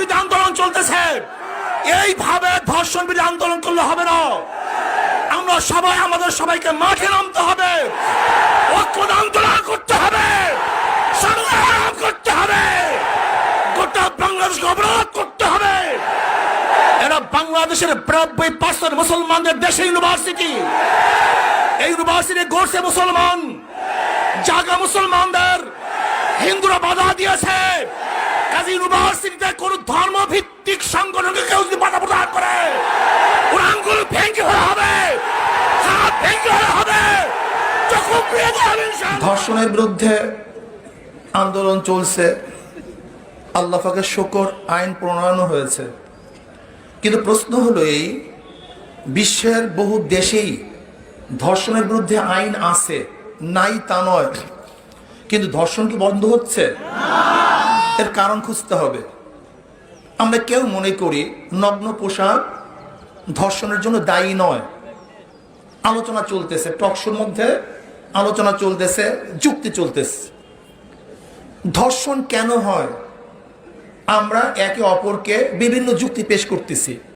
বিরোধী আন্দোলন চলতেছে, এইভাবে ধর্ষণ বিরোধী আন্দোলন করলে হবে না। আমরা সবাই আমাদের সবাইকে মাঠে নামতে হবে, ঐক্য আন্দোলন করতে হবে, সংগ্রাম করতে হবে, গোটা বাংলাদেশকে অবরোধ করতে হবে। এরা বাংলাদেশের 92% মুসলমানদের দেশে ইউনিভার্সিটি, এই ইউনিভার্সিটি গড়ছে মুসলমান, জাগা মুসলমানদের হিন্দুরা বাধা দিয়েছে। কাজী ইউনিভার্সিটিতে কোন ধর্মভিত্তিক সংগঠনকে কেউ যদি বাধা প্রদান করে, ওর আঙ্গুল ভেঙে হয়ে হবে, হাত ভেঙে হয়ে হবে। ধর্ষণের বিরুদ্ধে আন্দোলন চলছে, আল্লাহ পাকের শুকর আইন প্রণয়ন হয়েছে। কিন্তু প্রশ্ন হলো এই, বিশ্বের বহু দেশেই ধর্ষণের বিরুদ্ধে আইন আছে, নাই তা নয়, কিন্তু ধর্ষণ কি বন্ধ হচ্ছে? এর কারণ খুঁজতে হবে। আমরা কেউ মনে করি নগ্ন পোশাক ধর্ষণের জন্য দায়ী নয়। আলোচনা চলতেছে, টকশোর মধ্যে আলোচনা চলতেছে, যুক্তি চলতেছে। ধর্ষণ কেন হয় আমরা একে অপরকে বিভিন্ন যুক্তি পেশ করতেছি।